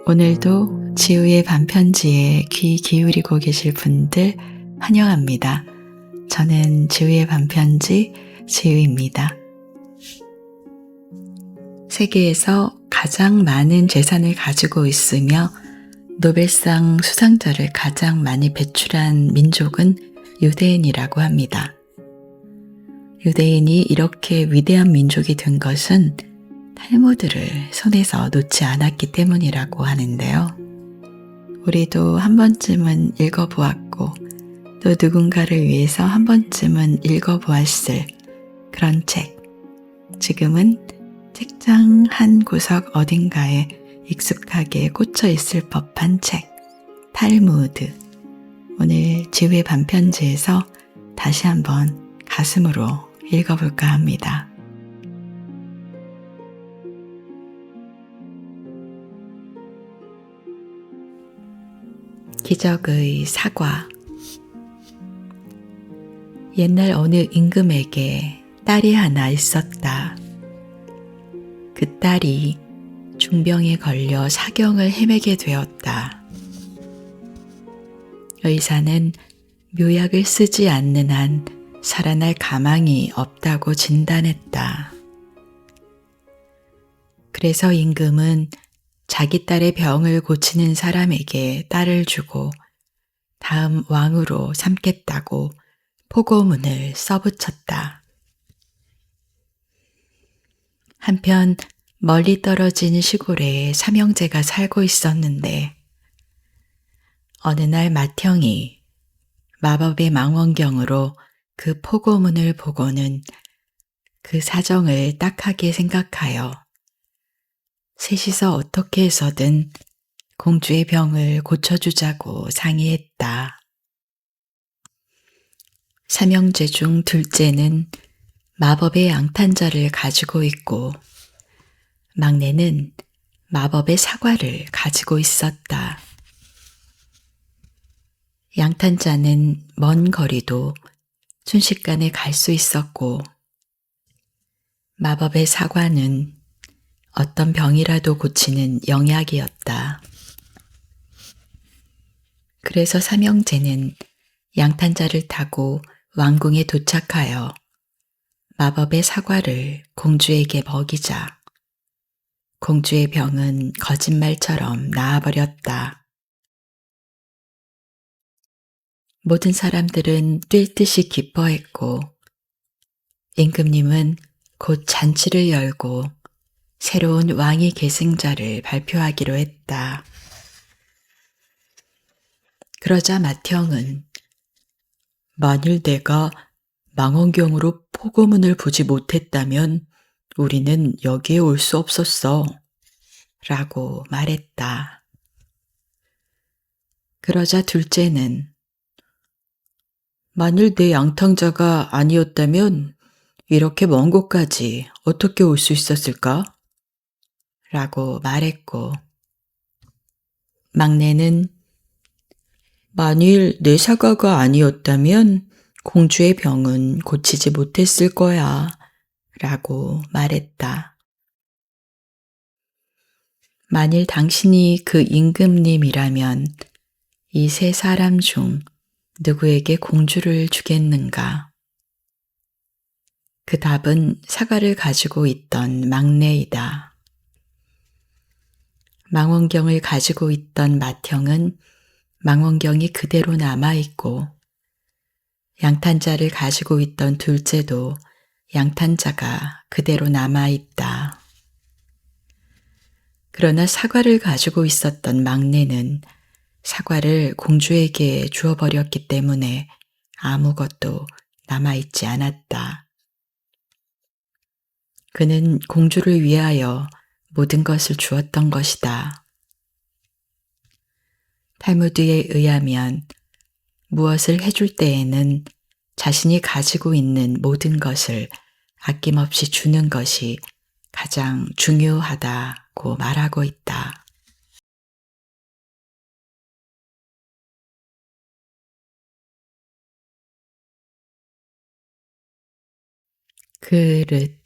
오늘도 지우의 반편지에 귀 기울이고 계실 분들 환영합니다. 저는 지우의 반편지 지우입니다. 세계에서 가장 많은 재산을 가지고 있으며 노벨상 수상자를 가장 많이 배출한 민족은 유대인이라고 합니다. 유대인이 이렇게 위대한 민족이 된 것은 탈무드를 손에서 놓지 않았기 때문이라고 하는데요. 우리도 한 번쯤은 읽어보았고 또 누군가를 위해서 한 번쯤은 읽어보았을 그런 책. 지금은 책장 한 구석 어딘가에 익숙하게 꽂혀 있을 법한 책. 탈무드. 오늘 지우의 반편지에서 다시 한번 가슴으로 읽어볼까 합니다. 기적의 사과. 옛날 어느 임금에게 딸이 하나 있었다. 그 딸이 중병에 걸려 사경을 헤매게 되었다. 의사는 묘약을 쓰지 않는 한 살아날 가망이 없다고 진단했다. 그래서 임금은 자기 딸의 병을 고치는 사람에게 딸을 주고 다음 왕으로 삼겠다고 포고문을 써붙였다. 한편 멀리 떨어진 시골에 삼형제가 살고 있었는데 어느 날 맏형이 마법의 망원경으로 그 포고문을 보고는 그 사정을 딱하게 생각하여 셋이서 어떻게 해서든 공주의 병을 고쳐주자고 상의했다. 삼형제 중 둘째는 마법의 양탄자를 가지고 있고 막내는 마법의 사과를 가지고 있었다. 양탄자는 먼 거리도 순식간에 갈 수 있었고 마법의 사과는 어떤 병이라도 고치는 영약이었다. 그래서 삼형제는 양탄자를 타고 왕궁에 도착하여 마법의 사과를 공주에게 먹이자 공주의 병은 거짓말처럼 나아버렸다. 모든 사람들은 뛸 듯이 기뻐했고 임금님은 곧 잔치를 열고 새로운 왕위 계승자를 발표하기로 했다. 그러자 맏형은 만일 내가 망원경으로 포고문을 보지 못했다면 우리는 여기에 올 수 없었어 라고 말했다. 그러자 둘째는 만일 내 양탄자가 아니었다면 이렇게 먼 곳까지 어떻게 올 수 있었을까? 라고 말했고 막내는 만일 내 사과가 아니었다면 공주의 병은 고치지 못했을 거야 라고 말했다. 만일 당신이 그 임금님이라면 이 세 사람 중 누구에게 공주를 주겠는가? 그 답은 사과를 가지고 있던 막내이다. 망원경을 가지고 있던 맏형은 망원경이 그대로 남아있고 양탄자를 가지고 있던 둘째도 양탄자가 그대로 남아있다. 그러나 사과를 가지고 있었던 막내는 사과를 공주에게 주어버렸기 때문에 아무것도 남아있지 않았다. 그는 공주를 위하여 모든 것을 주었던 것이다. 탈무드에 의하면 무엇을 해줄 때에는 자신이 가지고 있는 모든 것을 아낌없이 주는 것이 가장 중요하다고 말하고 있다. 그릇.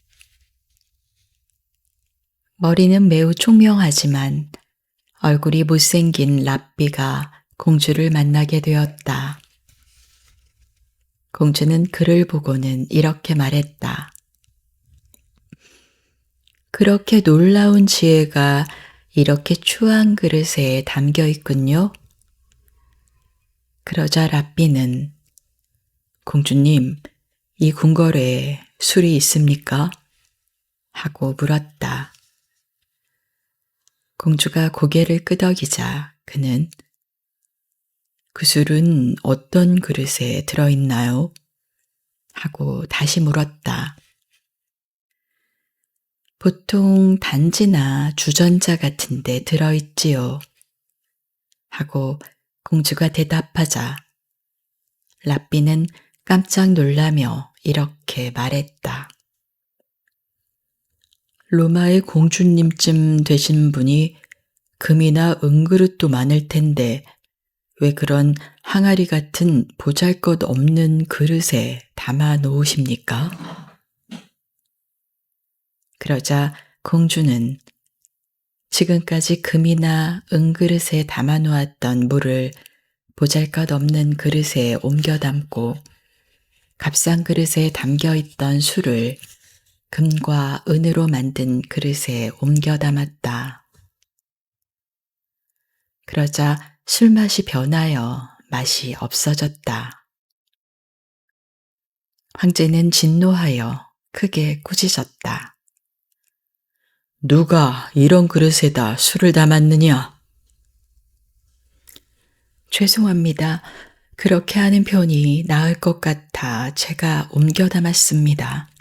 머리는 매우 총명하지만 얼굴이 못생긴 랍비가 공주를 만나게 되었다. 공주는 그를 보고는 이렇게 말했다. 그렇게 놀라운 지혜가 이렇게 추한 그릇에 담겨 있군요. 그러자 랍비는 공주님, 이 궁궐에 술이 있습니까? 하고 물었다. 공주가 고개를 끄덕이자 그는 그 술은 어떤 그릇에 들어있나요? 하고 다시 물었다. 보통 단지나 주전자 같은 데 들어있지요. 하고 공주가 대답하자 랍비는 깜짝 놀라며 이렇게 말했다. 로마의 공주님쯤 되신 분이 금이나 은그릇도 많을 텐데 왜 그런 항아리 같은 보잘것없는 그릇에 담아 놓으십니까? 그러자 공주는 지금까지 금이나 은그릇에 담아 놓았던 물을 보잘것없는 그릇에 옮겨 담고 값싼 그릇에 담겨 있던 술을 금과 은으로 만든 그릇에 옮겨 담았다. 그러자 술맛이 변하여 맛이 없어졌다. 황제는 진노하여 크게 꾸짖었다. 누가 이런 그릇에다 술을 담았느냐? 죄송합니다. 그렇게 하는 편이 나을 것 같아 제가 옮겨 담았습니다.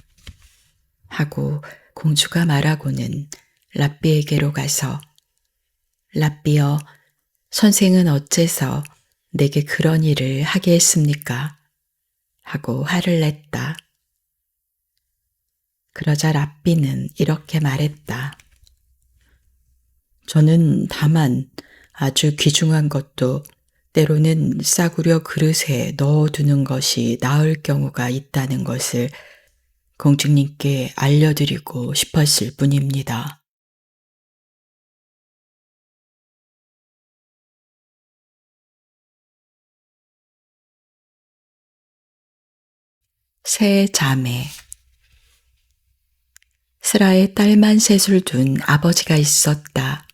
하고 공주가 말하고는 랍비에게로 가서 랍비여, 선생은 어째서 내게 그런 일을 하게 했습니까? 하고 화를 냈다. 그러자 랍비는 이렇게 말했다. 저는 다만 아주 귀중한 것도 때로는 싸구려 그릇에 넣어두는 것이 나을 경우가 있다는 것을 공주님께 알려드리고 싶었을 뿐입니다. 세 자매. 스라에 딸만 셋을 둔 아버지가 있었다.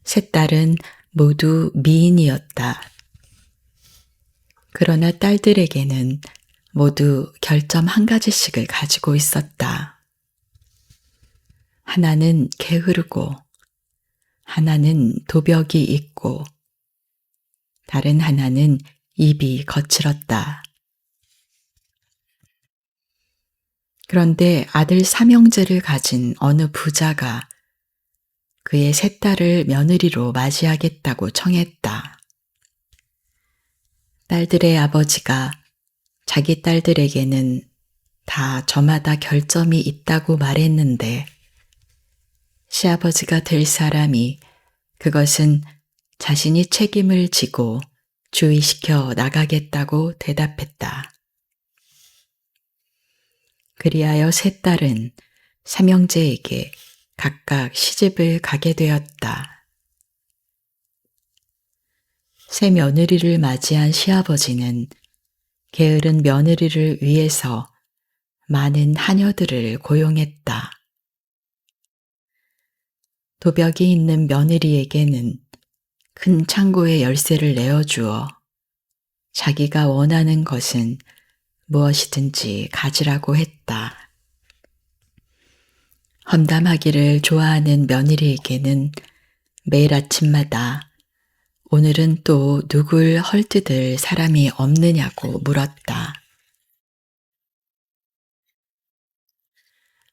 세 딸은 모두 미인이었다. 그러나 딸들에게는 모두 결점 한 가지씩을 가지고 있었다. 하나는 게으르고, 하나는 도벽이 있고, 다른 하나는 입이 거칠었다. 그런데 아들 삼형제를 가진 어느 부자가 그의 세 딸을 며느리로 맞이하겠다고 청했다. 딸들의 아버지가 자기 딸들에게는 다 저마다 결점이 있다고 말했는데 시아버지가 될 사람이 그것은 자신이 책임을 지고 주의시켜 나가겠다고 대답했다. 그리하여 세 딸은 삼형제에게 각각 시집을 가게 되었다. 새 며느리를 맞이한 시아버지는 게으른 며느리를 위해서 많은 하녀들을 고용했다. 도벽이 있는 며느리에게는 큰 창고의 열쇠를 내어주어 자기가 원하는 것은 무엇이든지 가지라고 했다. 험담하기를 좋아하는 며느리에게는 매일 아침마다 오늘은 또 누굴 헐뜯을 사람이 없느냐고 물었다.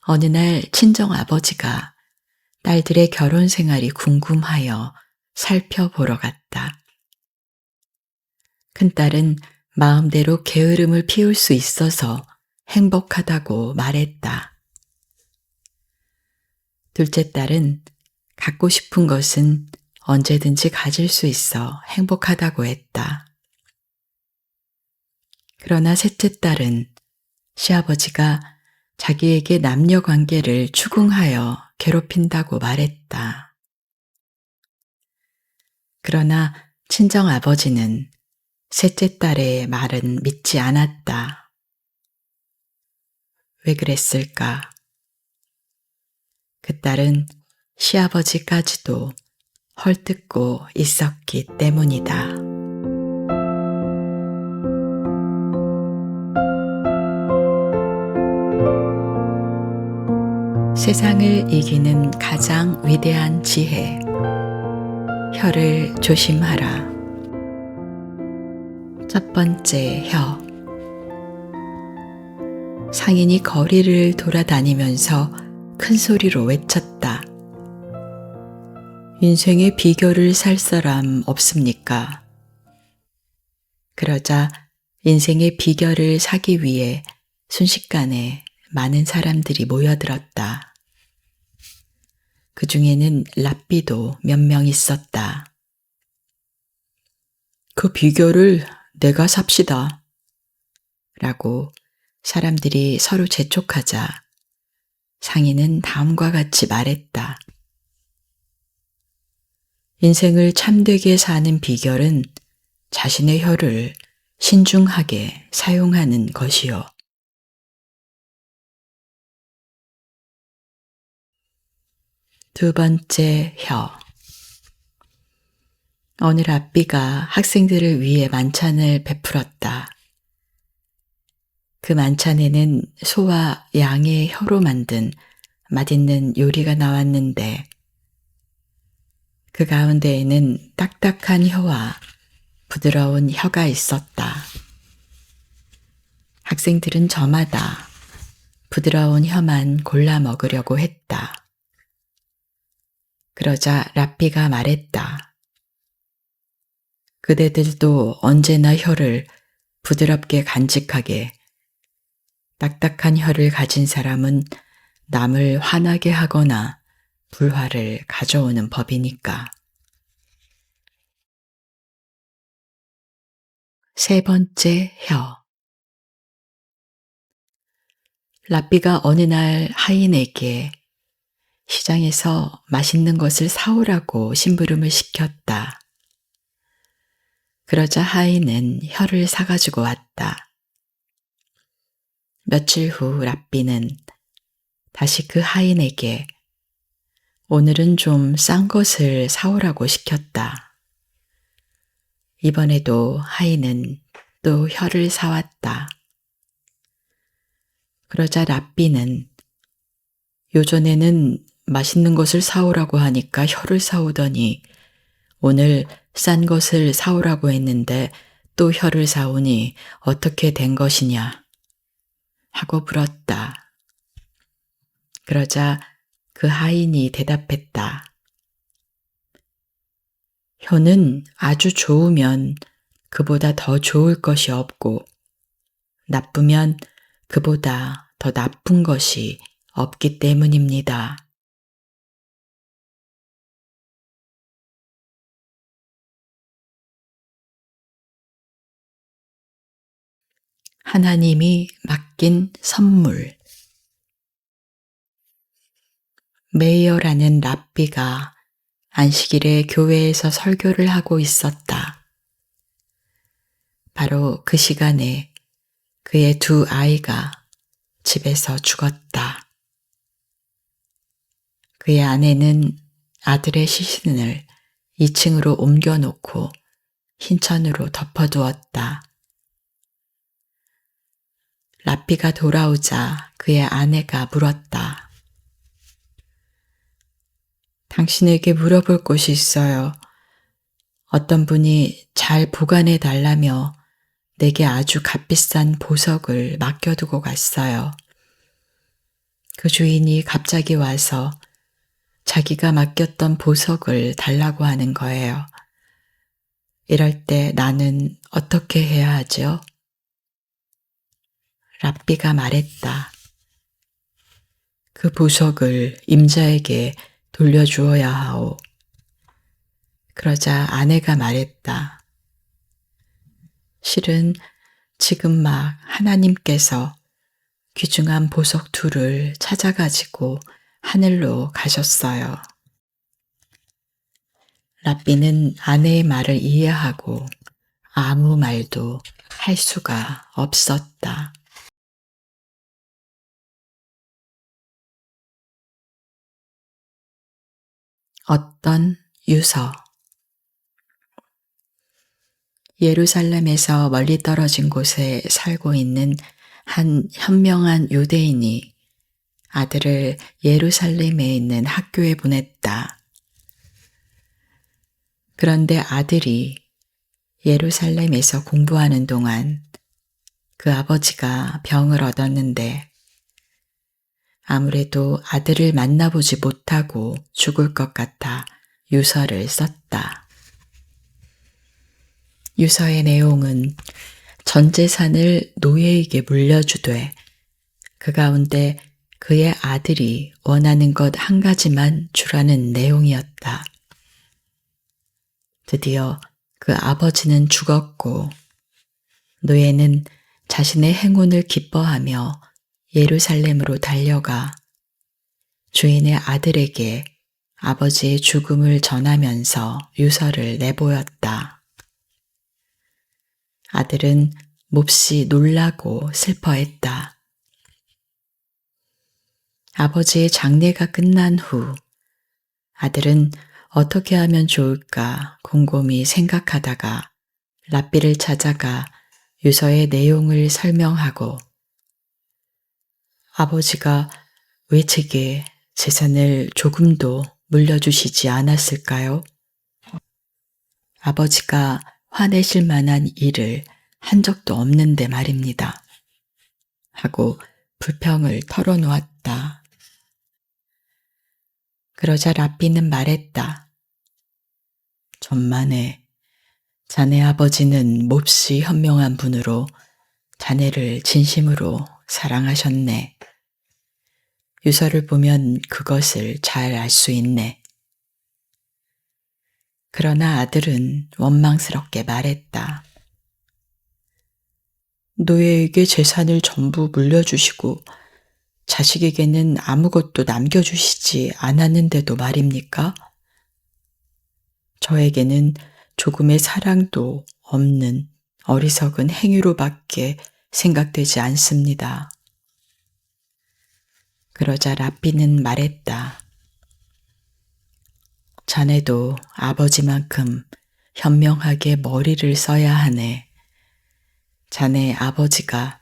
어느 날 친정 아버지가 딸들의 결혼 생활이 궁금하여 살펴보러 갔다. 큰딸은 마음대로 게으름을 피울 수 있어서 행복하다고 말했다. 둘째 딸은 갖고 싶은 것은 언제든지 가질 수 있어 행복하다고 했다. 그러나 셋째 딸은 시아버지가 자기에게 남녀 관계를 추궁하여 괴롭힌다고 말했다. 그러나 친정 아버지는 셋째 딸의 말은 믿지 않았다. 왜 그랬을까? 그 딸은 시아버지까지도 헐뜯고 있었기 때문이다. 세상을 이기는 가장 위대한 지혜. 혀를 조심하라. 첫 번째 혀. 상인이 거리를 돌아다니면서 큰 소리로 외쳤다. 인생의 비결을 살 사람 없습니까? 그러자 인생의 비결을 사기 위해 순식간에 많은 사람들이 모여들었다. 그 중에는 랍비도 몇 명 있었다. 그 비결을 내가 삽시다. 라고 사람들이 서로 재촉하자 상인은 다음과 같이 말했다. 인생을 참되게 사는 비결은 자신의 혀를 신중하게 사용하는 것이요. 두 번째 혀. 어느 랍비가 학생들을 위해 만찬을 베풀었다. 그 만찬에는 소와 양의 혀로 만든 맛있는 요리가 나왔는데 그 가운데에는 딱딱한 혀와 부드러운 혀가 있었다. 학생들은 저마다 부드러운 혀만 골라 먹으려고 했다. 그러자 랍비가 말했다. 그대들도 언제나 혀를 부드럽게 간직하게. 딱딱한 혀를 가진 사람은 남을 화나게 하거나 불화를 가져오는 법이니까. 세 번째 혀. 랍비가 어느 날 하인에게 시장에서 맛있는 것을 사오라고 심부름을 시켰다. 그러자 하인은 혀를 사가지고 왔다. 며칠 후 랍비는 다시 그 하인에게 오늘은 좀 싼 것을 사오라고 시켰다. 이번에도 하인은 또 혀를 사왔다. 그러자 랍비는 요전에는 맛있는 것을 사오라고 하니까 혀를 사오더니 오늘 싼 것을 사오라고 했는데 또 혀를 사오니 어떻게 된 것이냐 하고 물었다. 그러자 그 하인이 대답했다. 혀는 아주 좋으면 그보다 더 좋을 것이 없고 나쁘면 그보다 더 나쁜 것이 없기 때문입니다. 하나님이 맡긴 선물. 메이어라는 랍비가 안식일에 교회에서 설교를 하고 있었다. 바로 그 시간에 그의 두 아이가 집에서 죽었다. 그의 아내는 아들의 시신을 2층으로 옮겨놓고 흰천으로 덮어두었다. 랍비가 돌아오자 그의 아내가 물었다. 당신에게 물어볼 것이 있어요. 어떤 분이 잘 보관해 달라며 내게 아주 값비싼 보석을 맡겨두고 갔어요. 그 주인이 갑자기 와서 자기가 맡겼던 보석을 달라고 하는 거예요. 이럴 때 나는 어떻게 해야 하죠? 랍비가 말했다. 그 보석을 임자에게 돌려주어야 하오. 그러자 아내가 말했다. 실은 지금 막 하나님께서 귀중한 보석 둘을 찾아가지고 하늘로 가셨어요. 랍비는 아내의 말을 이해하고 아무 말도 할 수가 없었다. 어떤 유서. 예루살렘에서 멀리 떨어진 곳에 살고 있는 한 현명한 유대인이 아들을 예루살렘에 있는 학교에 보냈다. 그런데 아들이 예루살렘에서 공부하는 동안 그 아버지가 병을 얻었는데 아무래도 아들을 만나보지 못하고 죽을 것 같아 유서를 썼다. 유서의 내용은 전 재산을 노예에게 물려주되 그 가운데 그의 아들이 원하는 것 한 가지만 주라는 내용이었다. 드디어 그 아버지는 죽었고 노예는 자신의 행운을 기뻐하며 예루살렘으로 달려가 주인의 아들에게 아버지의 죽음을 전하면서 유서를 내보였다. 아들은 몹시 놀라고 슬퍼했다. 아버지의 장례가 끝난 후 아들은 어떻게 하면 좋을까 곰곰이 생각하다가 랍비를 찾아가 유서의 내용을 설명하고 아버지가 왜 제게 재산을 조금도 물려주시지 않았을까요? 아버지가 화내실 만한 일을 한 적도 없는데 말입니다. 하고 불평을 털어놓았다. 그러자 랍비는 말했다. 천만에 자네 아버지는 몹시 현명한 분으로 자네를 진심으로 사랑하셨네. 유서를 보면 그것을 잘 알 수 있네. 그러나 아들은 원망스럽게 말했다. 노예에게 재산을 전부 물려주시고 자식에게는 아무것도 남겨주시지 않았는데도 말입니까? 저에게는 조금의 사랑도 없는 어리석은 행위로밖에 생각되지 않습니다. 그러자 랍비는 말했다. 자네도 아버지만큼 현명하게 머리를 써야 하네. 자네 아버지가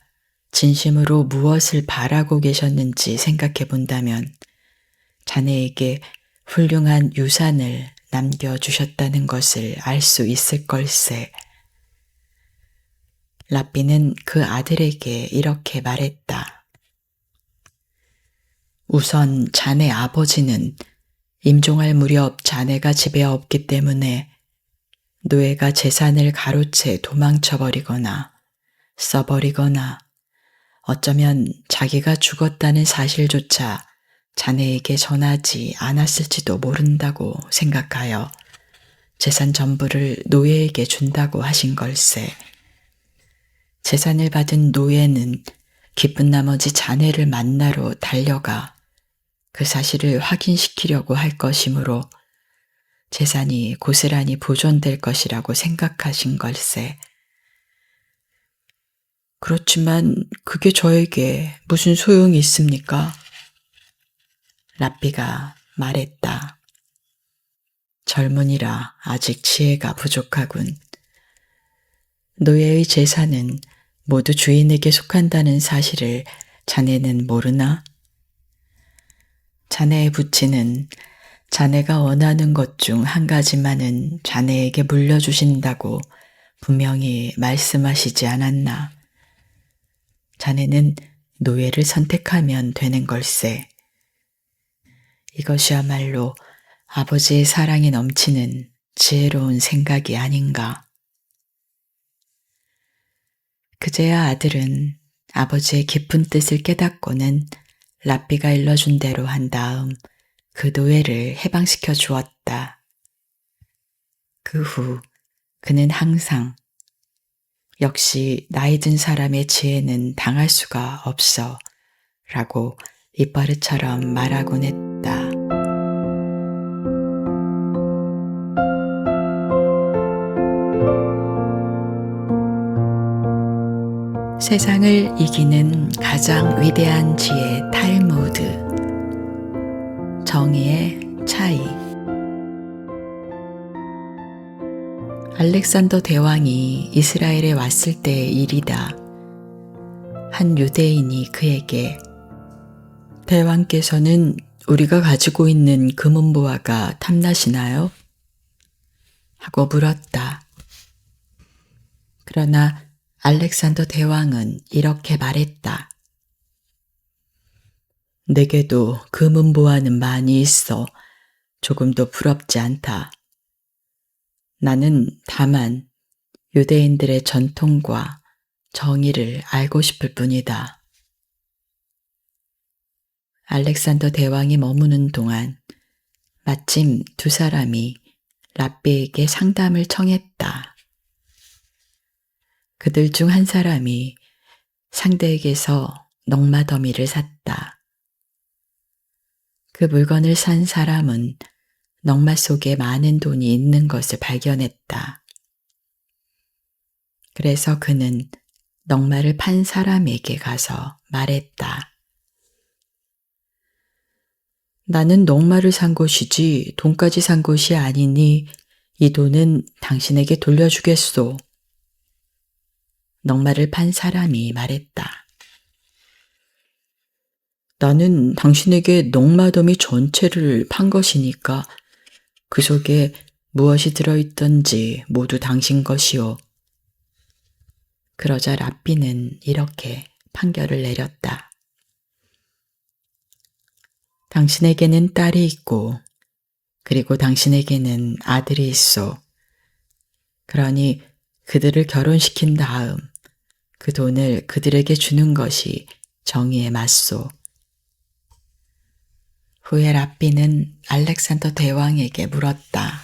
진심으로 무엇을 바라고 계셨는지 생각해 본다면 자네에게 훌륭한 유산을 남겨주셨다는 것을 알 수 있을 걸세. 랍비는 그 아들에게 이렇게 말했다. 우선 자네 아버지는 임종할 무렵 자네가 집에 없기 때문에 노예가 재산을 가로채 도망쳐버리거나 써버리거나 어쩌면 자기가 죽었다는 사실조차 자네에게 전하지 않았을지도 모른다고 생각하여 재산 전부를 노예에게 준다고 하신 걸세. 재산을 받은 노예는 기쁜 나머지 자네를 만나러 달려가 그 사실을 확인시키려고 할 것이므로 재산이 고스란히 보존될 것이라고 생각하신 걸세. 그렇지만 그게 저에게 무슨 소용이 있습니까? 랍비가 말했다. 젊은이라 아직 지혜가 부족하군. 노예의 재산은 모두 주인에게 속한다는 사실을 자네는 모르나? 자네의 부친은 자네가 원하는 것 중 한 가지만은 자네에게 물려주신다고 분명히 말씀하시지 않았나? 자네는 노예를 선택하면 되는 걸세. 이것이야말로 아버지의 사랑이 넘치는 지혜로운 생각이 아닌가. 그제야 아들은 아버지의 깊은 뜻을 깨닫고는 랍비가 일러준 대로 한 다음 그 노예를 해방시켜 주었다. 그 후 그는 항상 역시 나이 든 사람의 지혜는 당할 수가 없어 라고 입버릇처럼 말하곤 했다. 세상을 이기는 가장 위대한 지혜 탈무드. 정의의 차이. 알렉산더 대왕이 이스라엘에 왔을 때의 일이다. 한 유대인이 그에게 대왕께서는 우리가 가지고 있는 금은보화가 탐나시나요? 하고 물었다. 그러나 알렉산더 대왕은 이렇게 말했다. 내게도 금은보화는 많이 있어 조금도 부럽지 않다. 나는 다만 유대인들의 전통과 정의를 알고 싶을 뿐이다. 알렉산더 대왕이 머무는 동안 마침 두 사람이 랍비에게 상담을 청했다. 그들 중 한 사람이 상대에게서 넉마더미를 샀다. 그 물건을 산 사람은 넉마 속에 많은 돈이 있는 것을 발견했다. 그래서 그는 넉마를 판 사람에게 가서 말했다. 나는 넉마를 산 것이지 돈까지 산 것이 아니니 이 돈은 당신에게 돌려주겠소. 넉마를 판 사람이 말했다. 나는 당신에게 넉마더미 전체를 판 것이니까 그 속에 무엇이 들어있던지 모두 당신 것이오. 그러자 랍비는 이렇게 판결을 내렸다. 당신에게는 딸이 있고 그리고 당신에게는 아들이 있어. 그러니 그들을 결혼시킨 다음 그 돈을 그들에게 주는 것이 정의에 맞소. 후에 랍비는 알렉산더 대왕에게 물었다.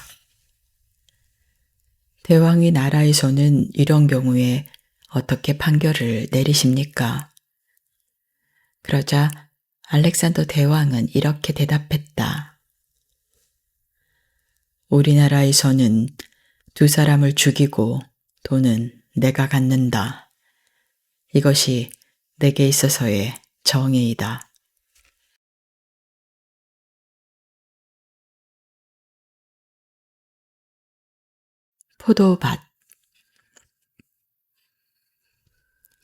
대왕의 나라에서는 이런 경우에 어떻게 판결을 내리십니까? 그러자 알렉산더 대왕은 이렇게 대답했다. 우리나라에서는 두 사람을 죽이고 돈은 내가 갖는다. 이것이 내게 있어서의 정의이다. 포도밭.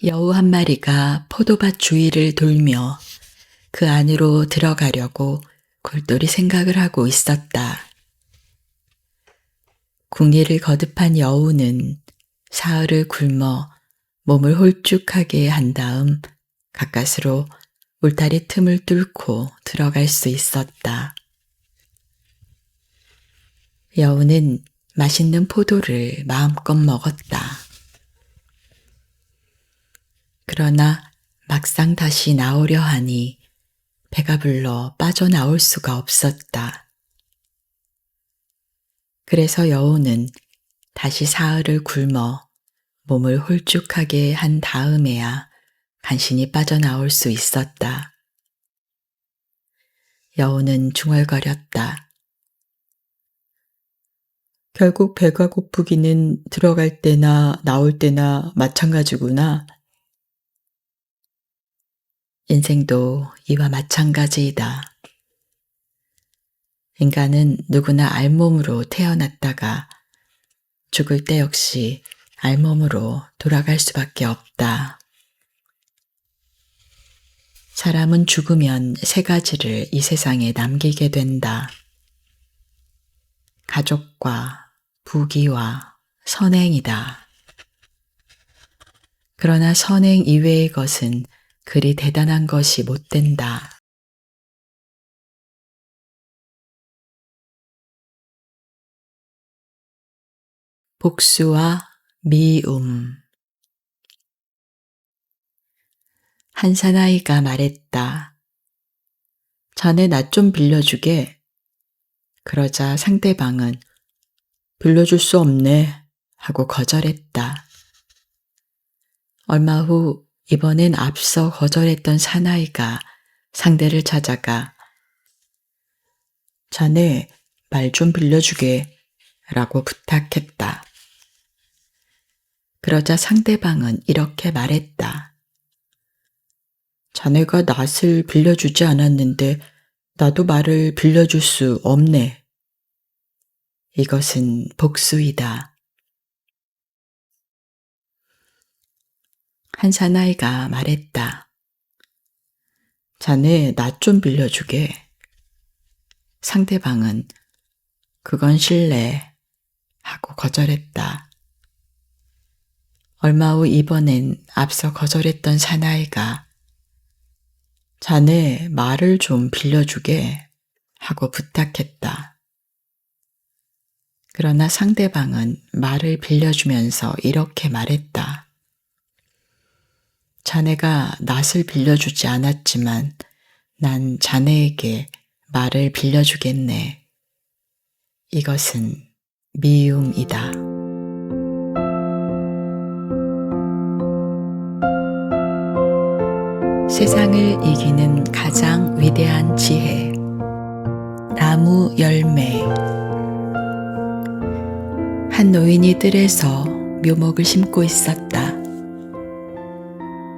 여우 한 마리가 포도밭 주위를 돌며 그 안으로 들어가려고 골똘히 생각을 하고 있었다. 궁리를 거듭한 여우는 사흘을 굶어 몸을 홀쭉하게 한 다음 가까스로 울타리 틈을 뚫고 들어갈 수 있었다. 여우는 맛있는 포도를 마음껏 먹었다. 그러나 막상 다시 나오려 하니 배가 불러 빠져나올 수가 없었다. 그래서 여우는 다시 사흘을 굶어 몸을 홀쭉하게 한 다음에야 간신히 빠져나올 수 있었다. 여우는 중얼거렸다. 결국 배가 고프기는 들어갈 때나 나올 때나 마찬가지구나. 인생도 이와 마찬가지이다. 인간은 누구나 알몸으로 태어났다가 죽을 때 역시 알몸으로 돌아갈 수밖에 없다. 사람은 죽으면 세 가지를 이 세상에 남기게 된다. 가족과 부귀와 선행이다. 그러나 선행 이외의 것은 그리 대단한 것이 못 된다. 복수와 미움. 한 사나이가 말했다. 자네 나 좀 빌려주게. 그러자 상대방은 빌려줄 수 없네 하고 거절했다. 얼마 후 이번엔 앞서 거절했던 사나이가 상대를 찾아가 자네 말 좀 빌려주게 라고 부탁했다. 그러자 상대방은 이렇게 말했다. 자네가 낫을 빌려주지 않았는데 나도 말을 빌려줄 수 없네. 이것은 복수이다. 한 사나이가 말했다. 자네 낫 좀 빌려주게. 상대방은 그건 실례 하고 거절했다. 얼마 후 이번엔 앞서 거절했던 사나이가 자네 말을 좀 빌려주게 하고 부탁했다. 그러나 상대방은 말을 빌려주면서 이렇게 말했다. 자네가 낫을 빌려주지 않았지만 난 자네에게 말을 빌려주겠네. 이것은 미움이다. 세상을 이기는 가장 위대한 지혜. 나무 열매. 한 노인이 뜰에서 묘목을 심고 있었다.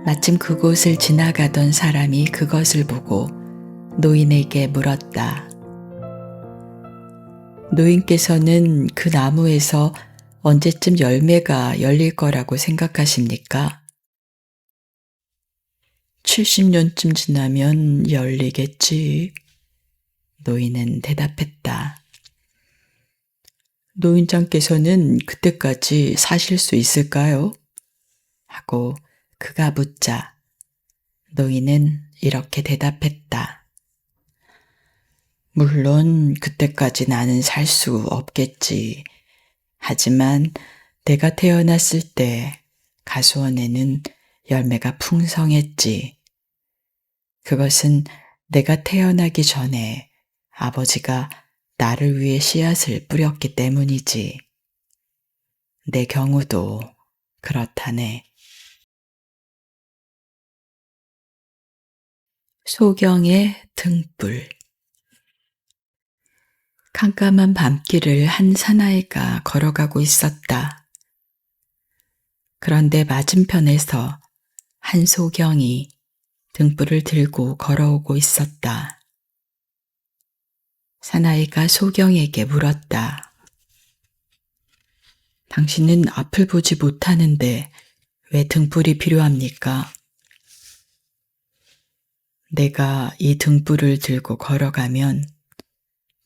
마침 그곳을 지나가던 사람이 그것을 보고 노인에게 물었다. 노인께서는 그 나무에서 언제쯤 열매가 열릴 거라고 생각하십니까? 70년쯤 지나면 열리겠지. 노인은 대답했다. 노인장께서는 그때까지 사실 수 있을까요? 하고 그가 묻자 노인은 이렇게 대답했다. 물론 그때까지 나는 살 수 없겠지. 하지만 내가 태어났을 때 가수원에는 열매가 풍성했지. 그것은 내가 태어나기 전에 아버지가 나를 위해 씨앗을 뿌렸기 때문이지. 내 경우도 그렇다네. 소경의 등불. 깜깜한 밤길을 한 사나이가 걸어가고 있었다. 그런데 맞은편에서 한 소경이 등불을 들고 걸어오고 있었다. 사나이가 소경에게 물었다. 당신은 앞을 보지 못하는데 왜 등불이 필요합니까? 내가 이 등불을 들고 걸어가면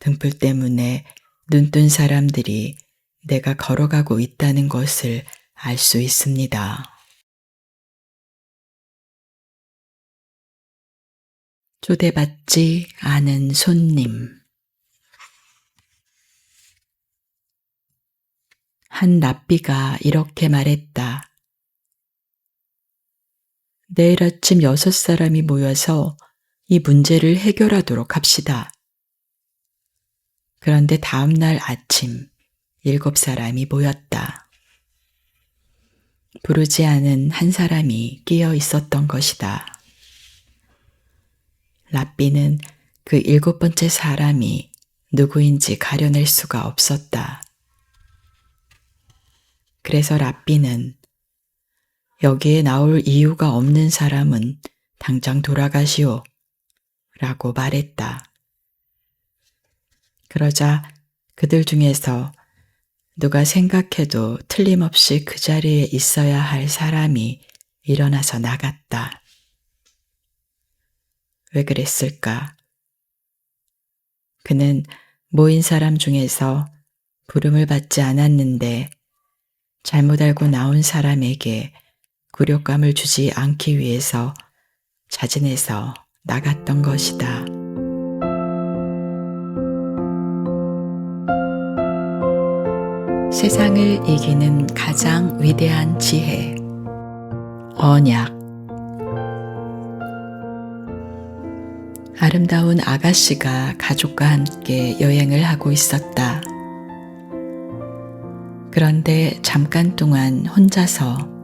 등불 때문에 눈뜬 사람들이 내가 걸어가고 있다는 것을 알 수 있습니다. 초대받지 않은 손님. 한 랍비가 이렇게 말했다. 내일 아침 6사람이 모여서 이 문제를 해결하도록 합시다. 그런데 다음 날 아침 7사람이 모였다. 부르지 않은 한 사람이 끼어 있었던 것이다. 랍비는 그 7번째 사람이 누구인지 가려낼 수가 없었다. 그래서 랍비는 여기에 나올 이유가 없는 사람은 당장 돌아가시오 라고 말했다. 그러자 그들 중에서 누가 생각해도 틀림없이 그 자리에 있어야 할 사람이 일어나서 나갔다. 왜 그랬을까? 그는 모인 사람 중에서 부름을 받지 않았는데 잘못 알고 나온 사람에게 굴욕감을 주지 않기 위해서 자진해서 나갔던 것이다. 세상을 이기는 가장 위대한 지혜. 언약. 아름다운 아가씨가 가족과 함께 여행을 하고 있었다. 그런데 잠깐 동안 혼자서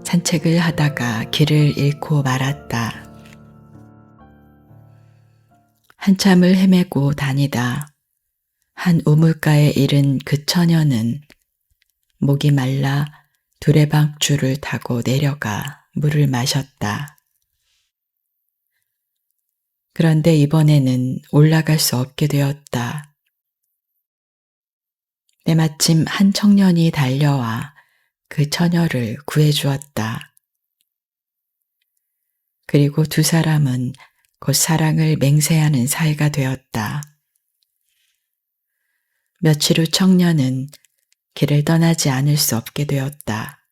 산책을 하다가 길을 잃고 말았다. 한참을 헤매고 다니다 한 우물가에 이른 그 처녀는 목이 말라 두레박줄을 타고 내려가 물을 마셨다. 그런데 이번에는 올라갈 수 없게 되었다. 때마침 한 청년이 달려와 그 처녀를 구해주었다. 그리고 두 사람은 곧 사랑을 맹세하는 사이가 되었다. 며칠 후 청년은 길을 떠나지 않을 수 없게 되었다.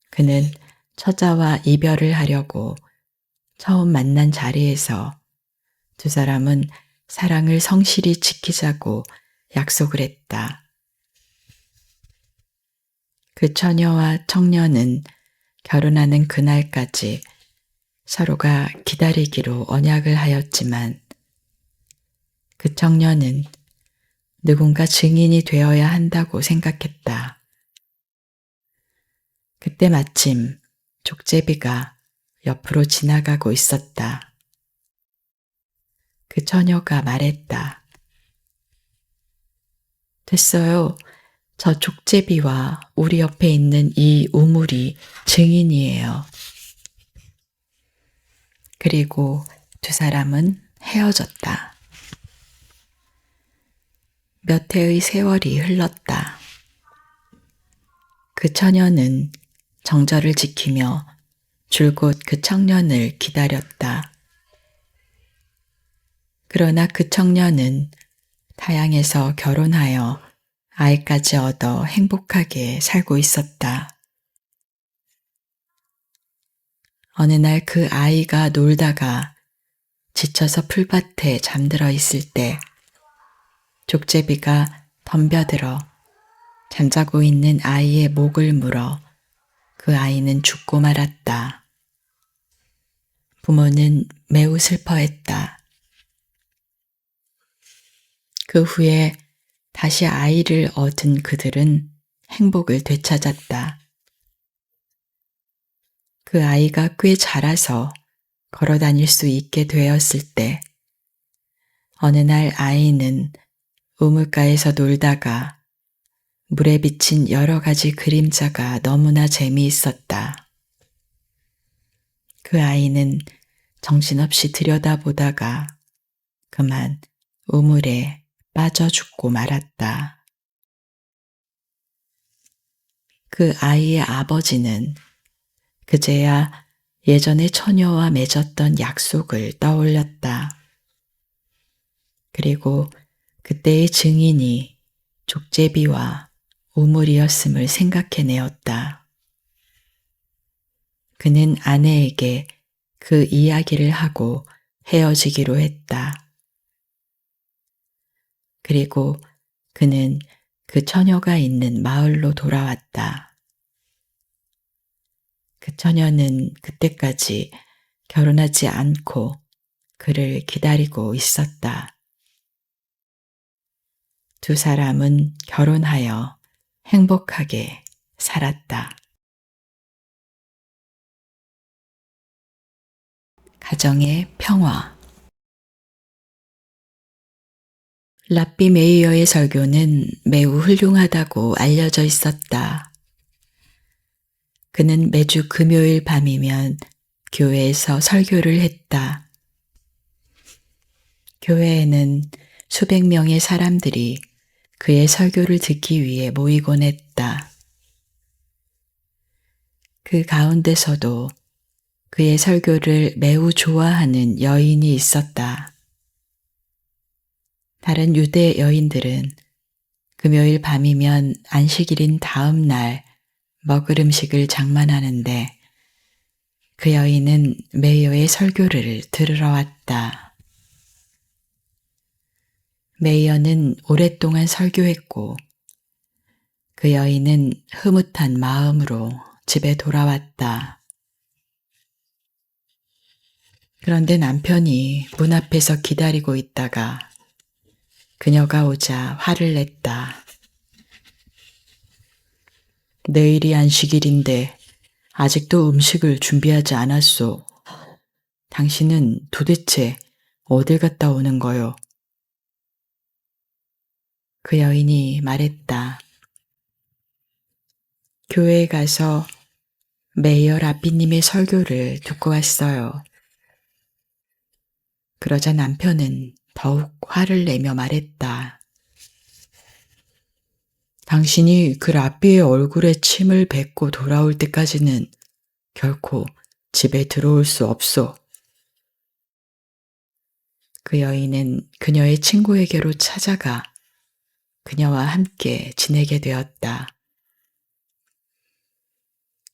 그는 처자와 이별을 하려고 처음 만난 자리에서 두 사람은 사랑을 성실히 지키자고 약속을 했다. 그 처녀와 청년은 결혼하는 그날까지 서로가 기다리기로 언약을 하였지만 그 청년은 누군가 증인이 되어야 한다고 생각했다. 그때 마침 족제비가 옆으로 지나가고 있었다. 그 처녀가 말했다. 됐어요. 저 족제비와 우리 옆에 있는 이 우물이 증인이에요. 그리고 두 사람은 헤어졌다. 몇 해의 세월이 흘렀다. 그 처녀는 정절을 지키며 줄곧 그 청년을 기다렸다. 그러나 그 청년은 타양에서 결혼하여 아이까지 얻어 행복하게 살고 있었다. 어느 날 그 아이가 놀다가 지쳐서 풀밭에 잠들어 있을 때 족제비가 덤벼들어 잠자고 있는 아이의 목을 물어 그 아이는 죽고 말았다. 부모는 매우 슬퍼했다. 그 후에 다시 아이를 얻은 그들은 행복을 되찾았다. 그 아이가 꽤 자라서 걸어 다닐 수 있게 되었을 때 어느 날 아이는 우물가에서 놀다가 물에 비친 여러 가지 그림자가 너무나 재미있었다. 그 아이는 정신없이 들여다보다가 그만 우물에 빠져 죽고 말았다. 그 아이의 아버지는 그제야 예전에 처녀와 맺었던 약속을 떠올렸다. 그리고 그때의 증인이 족제비와 우물이었음을 생각해내었다. 그는 아내에게 그 이야기를 하고 헤어지기로 했다. 그리고 그는 그 처녀가 있는 마을로 돌아왔다. 그 처녀는 그때까지 결혼하지 않고 그를 기다리고 있었다. 두 사람은 결혼하여 행복하게 살았다. 가정의 평화. 랍비 메이어의 설교는 매우 훌륭하다고 알려져 있었다. 그는 매주 금요일 밤이면 교회에서 설교를 했다. 교회에는 수백 명의 사람들이 그의 설교를 듣기 위해 모이곤 했다. 그 가운데서도 그의 설교를 매우 좋아하는 여인이 있었다. 다른 유대 여인들은 금요일 밤이면 안식일인 다음 날 먹을 음식을 장만하는데 그 여인은 메이어의 설교를 들으러 왔다. 메이어는 오랫동안 설교했고 그 여인은 흐뭇한 마음으로 집에 돌아왔다. 그런데 남편이 문 앞에서 기다리고 있다가 그녀가 오자 화를 냈다. 내일이 안식일인데 아직도 음식을 준비하지 않았소. 당신은 도대체 어딜 갔다 오는 거요? 그 여인이 말했다. 교회에 가서 메이어 라비님의 설교를 듣고 왔어요. 그러자 남편은 더욱 화를 내며 말했다. 당신이 그 라삐의 얼굴에 침을 뱉고 돌아올 때까지는 결코 집에 들어올 수 없소. 그 여인은 그녀의 친구에게로 찾아가 그녀와 함께 지내게 되었다.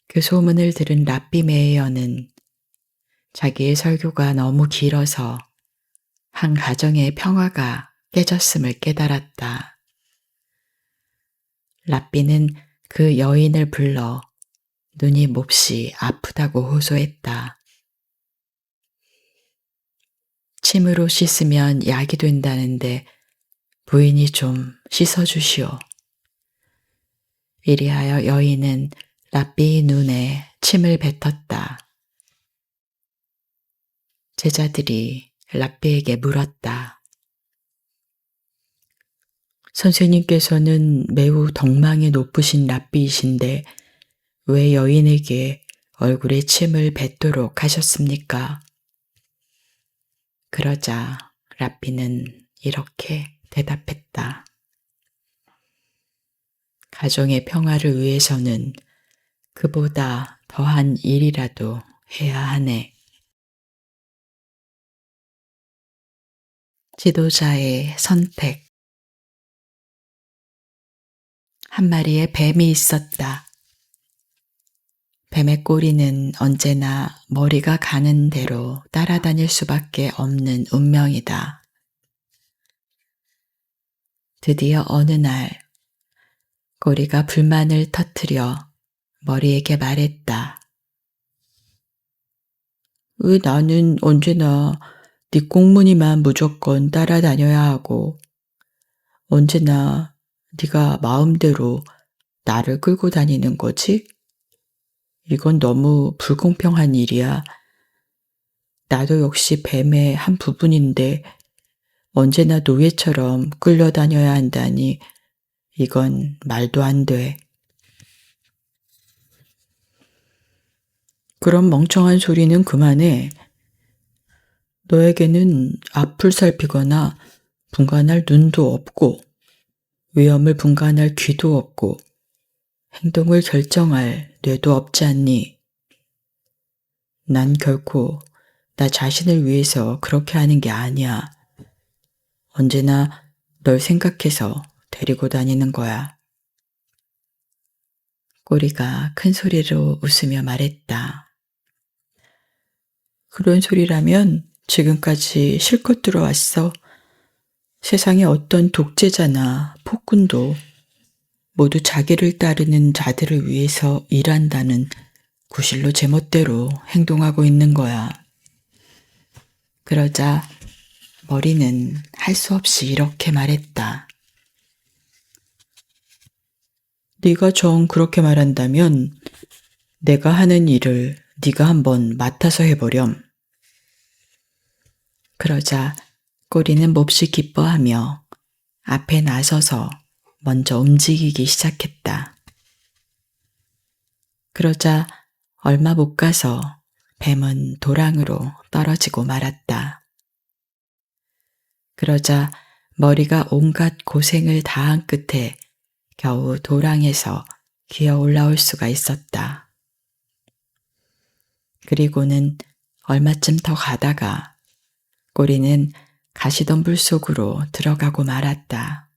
그 소문을 들은 라삐 메이어는 자기의 설교가 너무 길어서 한 가정의 평화가 깨졌음을 깨달았다. 라삐는 그 여인을 불러 눈이 몹시 아프다고 호소했다. 침으로 씻으면 약이 된다는데 부인이 좀 씻어주시오. 이리하여 여인은 라삐의 눈에 침을 뱉었다. 제자들이 라삐에게 물었다. 선생님께서는 매우 덕망이 높으신 라삐이신데 왜 여인에게 얼굴에 침을 뱉도록 하셨습니까? 그러자 라삐는 이렇게 대답했다. 가정의 평화를 위해서는 그보다 더한 일이라도 해야 하네. 지도자의 선택. 한 마리의 뱀이 있었다. 뱀의 꼬리는 언제나 머리가 가는 대로 따라다닐 수밖에 없는 운명이다. 드디어 어느 날 꼬리가 불만을 터뜨려 머리에게 말했다. 왜 나는 언제나 네 꽁무니만 무조건 따라다녀야 하고 언제나 네가 마음대로 나를 끌고 다니는 거지? 이건 너무 불공평한 일이야. 나도 역시 뱀의 한 부분인데 언제나 노예처럼 끌려다녀야 한다니 이건 말도 안 돼. 그런 멍청한 소리는 그만해. 너에게는 앞을 살피거나 분간할 눈도 없고 위험을 분간할 귀도 없고 행동을 결정할 뇌도 없지 않니? 난 결코 나 자신을 위해서 그렇게 하는 게 아니야. 언제나 널 생각해서 데리고 다니는 거야. 꼬리가 큰 소리로 웃으며 말했다. 그런 소리라면 지금까지 실컷 들어왔어. 세상에 어떤 독재자나 폭군도 모두 자기를 따르는 자들을 위해서 일한다는 구실로 제멋대로 행동하고 있는 거야. 그러자 머리는 할 수 없이 이렇게 말했다. 네가 정 그렇게 말한다면 내가 하는 일을 네가 한번 맡아서 해보렴. 그러자 꼬리는 몹시 기뻐하며 앞에 나서서 먼저 움직이기 시작했다. 그러자 얼마 못 가서 뱀은 도랑으로 떨어지고 말았다. 그러자 머리가 온갖 고생을 다한 끝에 겨우 도랑에서 기어 올라올 수가 있었다. 그리고는 얼마쯤 더 가다가 꼬리는 가시덤불 속으로 들어가고 말았다.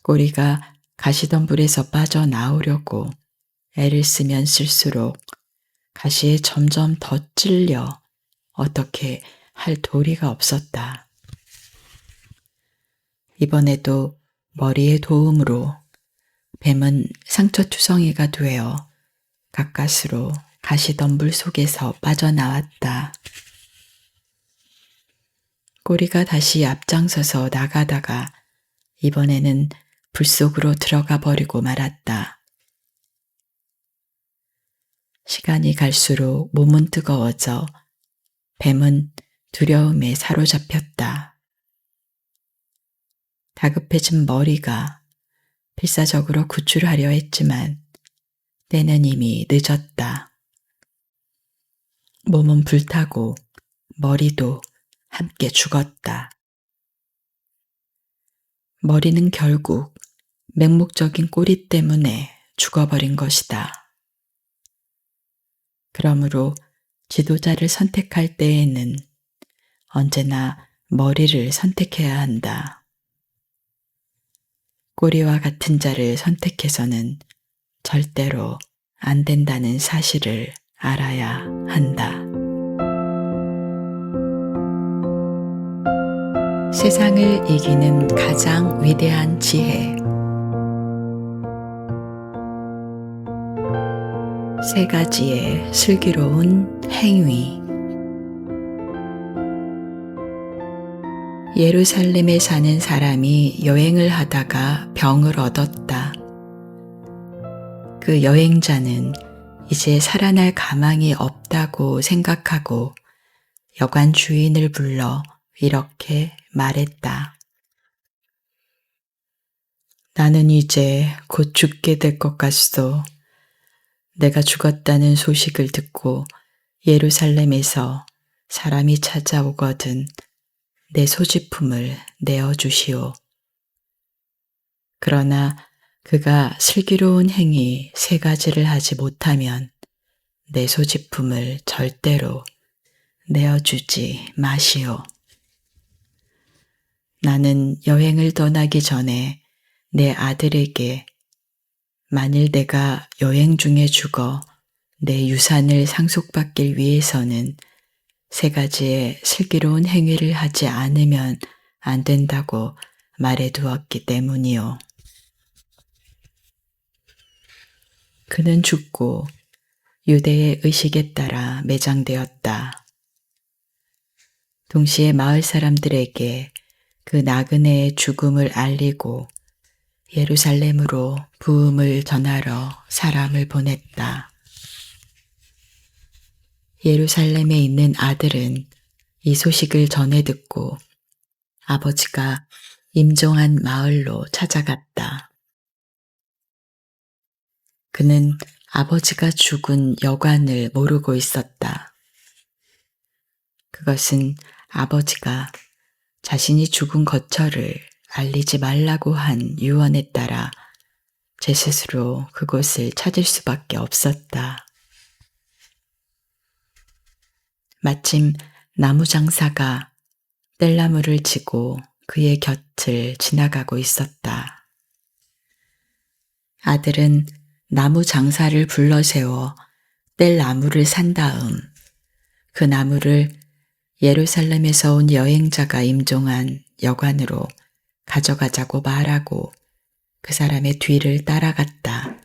꼬리가 가시덤불에서 빠져나오려고 애를 쓰면 쓸수록 가시에 점점 더 찔려 어떻게 할 도리가 없었다. 이번에도 머리의 도움으로 뱀은 상처투성이가 되어 가까스로 가시덤불 속에서 빠져나왔다. 꼬리가 다시 앞장서서 나가다가 이번에는 불 속으로 들어가 버리고 말았다. 시간이 갈수록 몸은 뜨거워져 뱀은 두려움에 사로잡혔다. 다급해진 머리가 필사적으로 구출하려 했지만 때는 이미 늦었다. 몸은 불타고 머리도 함께 죽었다. 머리는 결국 맹목적인 꼬리 때문에 죽어버린 것이다. 그러므로 지도자를 선택할 때에는 언제나 머리를 선택해야 한다. 꼬리와 같은 자를 선택해서는 절대로 안 된다는 사실을 알아야 한다. 세상을 이기는 가장 위대한 지혜. 세 가지의 슬기로운 행위. 예루살렘에 사는 사람이 여행을 하다가 병을 얻었다. 그 여행자는 이제 살아날 가망이 없다고 생각하고 여관 주인을 불러 이렇게 말했다. 나는 이제 곧 죽게 될 것 같소. 내가 죽었다는 소식을 듣고 예루살렘에서 사람이 찾아오거든 내 소지품을 내어주시오. 그러나 그가 슬기로운 행위 세 가지를 하지 못하면 내 소지품을 절대로 내어주지 마시오. 나는 여행을 떠나기 전에 내 아들에게 만일 내가 여행 중에 죽어 내 유산을 상속받기 위해서는 세 가지의 슬기로운 행위를 하지 않으면 안 된다고 말해두었기 때문이요. 그는 죽고 유대의 의식에 따라 매장되었다. 동시에 마을 사람들에게 그 나그네의 죽음을 알리고 예루살렘으로 부음을 전하러 사람을 보냈다. 예루살렘에 있는 아들은 이 소식을 전해 듣고 아버지가 임종한 마을로 찾아갔다. 그는 아버지가 죽은 여관을 모르고 있었다. 그것은 아버지가 자신이 죽은 거처를 알리지 말라고 한 유언에 따라 제 스스로 그곳을 찾을 수밖에 없었다. 마침 나무 장사가 뗄나무를 지고 그의 곁을 지나가고 있었다. 아들은 나무 장사를 불러 세워 뗄나무를 산 다음 그 나무를 예루살렘에서 온 여행자가 임종한 여관으로 가져가자고 말하고 그 사람의 뒤를 따라갔다.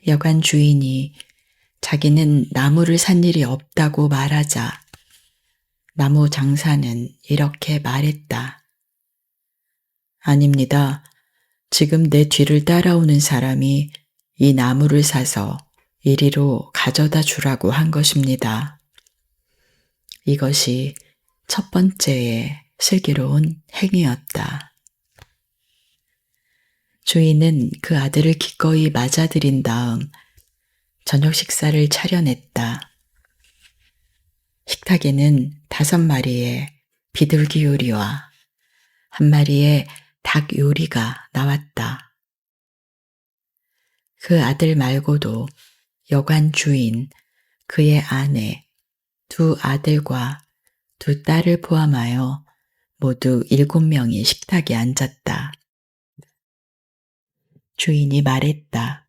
여관 주인이 자기는 나무를 산 일이 없다고 말하자 나무 장사는 이렇게 말했다. 아닙니다. 지금 내 뒤를 따라오는 사람이 이 나무를 사서 이리로 가져다 주라고 한 것입니다. 이것이 첫 번째의 슬기로운 행위였다. 주인은 그 아들을 기꺼이 맞아들인 다음 저녁 식사를 차려냈다. 식탁에는 5마리의 비둘기 요리와 1마리의 닭 요리가 나왔다. 그 아들 말고도 여관 주인, 그의 아내, 2 아들과 2 딸을 포함하여 모두 7명이 식탁에 앉았다. 주인이 말했다.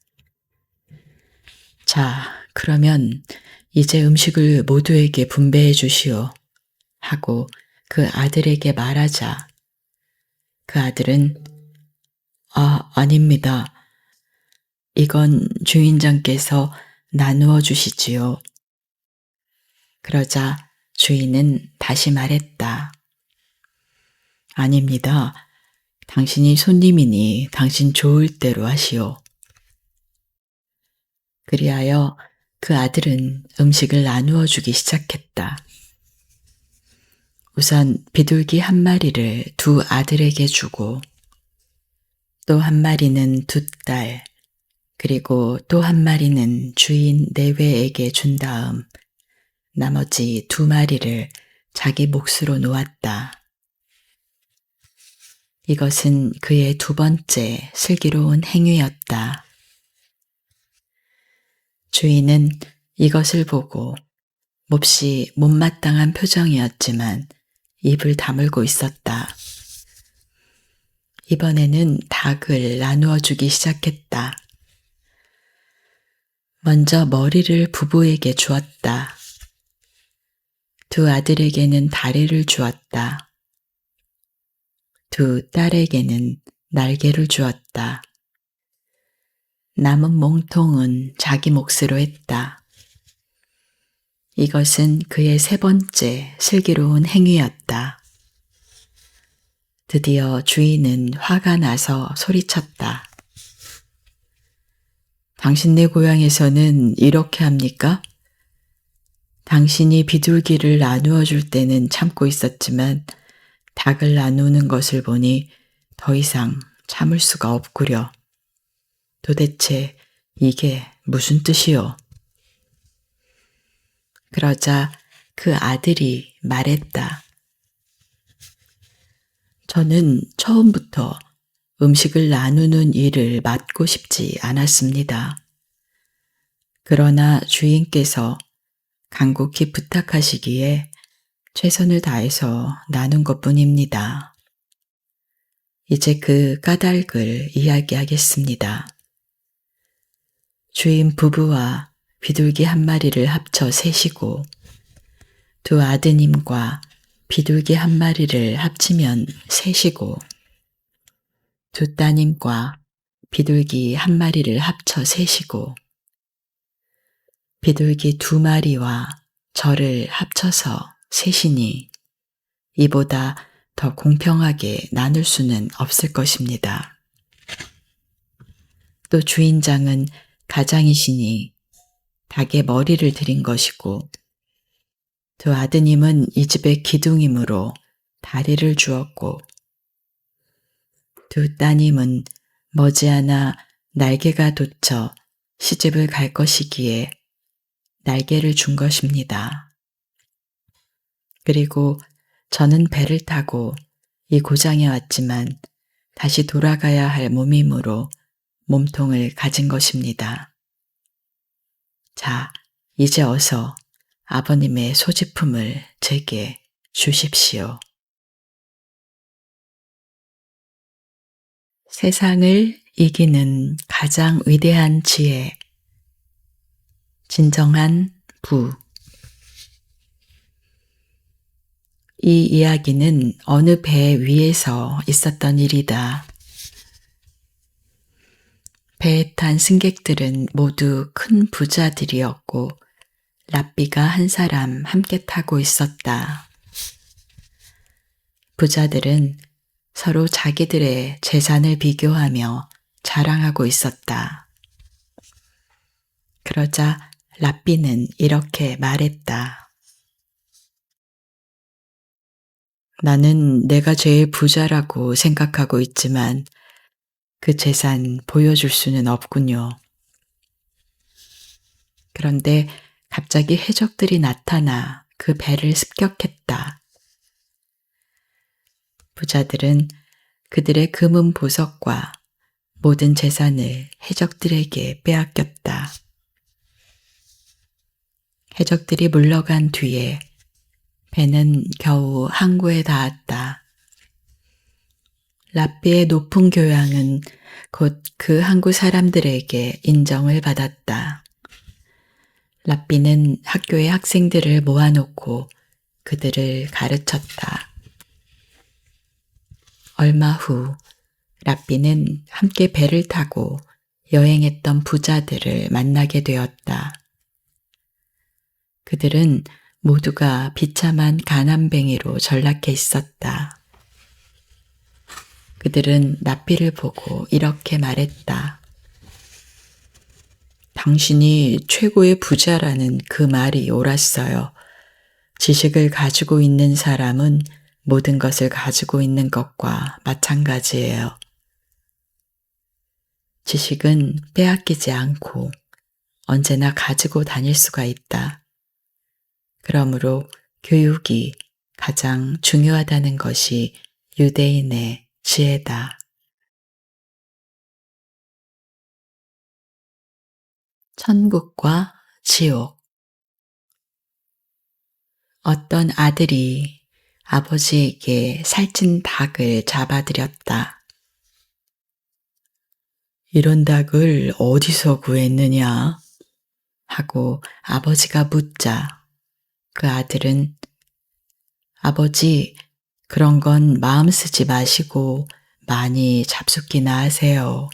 자, 그러면 이제 음식을 모두에게 분배해 주시오. 하고 그 아들에게 말하자 그 아들은 아닙니다. 이건 주인장께서 나누어 주시지요. 그러자 주인은 다시 말했다. 아닙니다. 당신이 손님이니 당신 좋을 대로 하시오. 그리하여 그 아들은 음식을 나누어 주기 시작했다. 우선 비둘기 1마리를 2 아들에게 주고 또 1마리는 2 딸, 그리고 또 1마리는 주인 내외에게 준 다음 나머지 2마리를 자기 몫으로 놓았다. 이것은 그의 2번째 슬기로운 행위였다. 주인은 이것을 보고 몹시 못마땅한 표정이었지만 입을 다물고 있었다. 이번에는 닭을 나누어 주기 시작했다. 먼저 머리를 부부에게 주었다. 2 아들에게는 다리를 주었다. 2 딸에게는 날개를 주었다. 남은 몸통은 자기 몫으로 했다. 이것은 그의 3번째 슬기로운 행위였다. 드디어 주인은 화가 나서 소리쳤다. 당신네 고향에서는 이렇게 합니까? 당신이 비둘기를 나누어 줄 때는 참고 있었지만 닭을 나누는 것을 보니 더 이상 참을 수가 없구려. 도대체 이게 무슨 뜻이오? 그러자 그 아들이 말했다. 저는 처음부터 음식을 나누는 일을 맡고 싶지 않았습니다. 그러나 주인께서 간곡히 부탁하시기에 최선을 다해서 나눈 것뿐입니다. 이제 그 까닭을 이야기하겠습니다. 주인 부부와 비둘기 1마리를 합쳐 셋이고 2 아드님과 비둘기 1마리를 합치면 셋이고 2 따님과 비둘기 1마리를 합쳐 셋이고 비둘기 2마리와 저를 합쳐서 셋이니 이보다 더 공평하게 나눌 수는 없을 것입니다. 또 주인장은 가장이시니 닭의 머리를 드린 것이고 2 아드님은 이 집의 기둥이므로 다리를 주었고 2 따님은 머지않아 날개가 돋쳐 시집을 갈 것이기에 날개를 준 것입니다. 그리고 저는 배를 타고 이 고장에 왔지만 다시 돌아가야 할 몸이므로 몸통을 가진 것입니다. 자, 이제 어서 아버님의 소지품을 제게 주십시오. 세상을 이기는 가장 위대한 지혜. 진정한 부. 이 이야기는 어느 배 위에서 있었던 일이다. 배에 탄 승객들은 모두 큰 부자들이었고 랍비가 한 사람 함께 타고 있었다. 부자들은 서로 자기들의 재산을 비교하며 자랑하고 있었다. 그러자 랍비는 이렇게 말했다. 나는 내가 제일 부자라고 생각하고 있지만 그 재산 보여줄 수는 없군요. 그런데 갑자기 해적들이 나타나 그 배를 습격했다. 부자들은 그들의 금은 보석과 모든 재산을 해적들에게 빼앗겼다. 해적들이 물러간 뒤에 배는 겨우 항구에 닿았다. 랍비의 높은 교양은 곧 그 항구 사람들에게 인정을 받았다. 랍비는 학교의 학생들을 모아놓고 그들을 가르쳤다. 얼마 후 랍비는 함께 배를 타고 여행했던 부자들을 만나게 되었다. 그들은 모두가 비참한 가난뱅이로 전락해 있었다. 그들은 랍비를 보고 이렇게 말했다. 당신이 최고의 부자라는 그 말이 옳았어요. 지식을 가지고 있는 사람은 모든 것을 가지고 있는 것과 마찬가지예요. 지식은 빼앗기지 않고 언제나 가지고 다닐 수가 있다. 그러므로 교육이 가장 중요하다는 것이 유대인의 지혜다. 천국과 지옥. 어떤 아들이 아버지에게 살찐 닭을 잡아들였다. 이런 닭을 어디서 구했느냐? 하고 아버지가 묻자 그 아들은 아버지, 그런 건 마음 쓰지 마시고 많이 잡숫기나 하세요.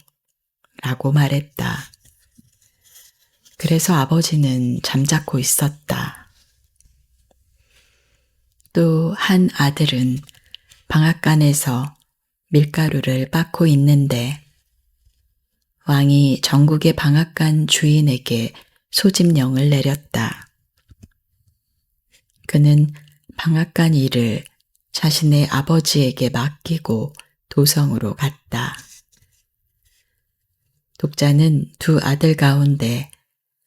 라고 말했다. 그래서 아버지는 잠자코 있었다. 또 한 아들은 방앗간에서 밀가루를 빻고 있는데 왕이 전국의 방앗간 주인에게 소집령을 내렸다. 그는 방앗간 일을 자신의 아버지에게 맡기고 도성으로 갔다. 독자는 두 아들 가운데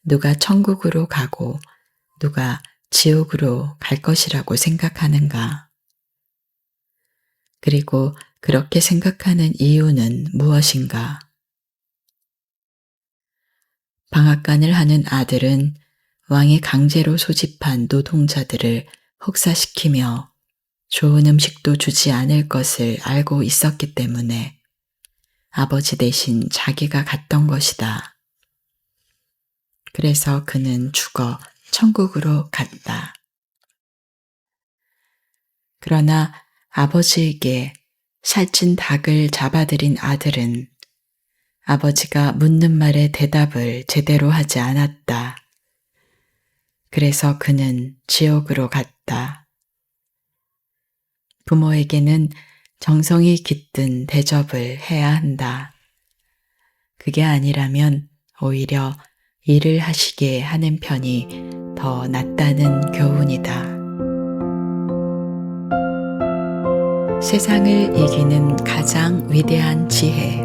누가 천국으로 가고 누가 지옥으로 갈 것이라고 생각하는가? 그리고 그렇게 생각하는 이유는 무엇인가? 방앗간을 하는 아들은 왕이 강제로 소집한 노동자들을 혹사시키며 좋은 음식도 주지 않을 것을 알고 있었기 때문에 아버지 대신 자기가 갔던 것이다. 그래서 그는 죽어 천국으로 갔다. 그러나 아버지에게 살찐 닭을 잡아들인 아들은 아버지가 묻는 말에 대답을 제대로 하지 않았다. 그래서 그는 지옥으로 갔다. 부모에게는 정성이 깃든 대접을 해야 한다. 그게 아니라면 오히려 일을 하시게 하는 편이 더 낫다는 교훈이다. 세상을 이기는 가장 위대한 지혜.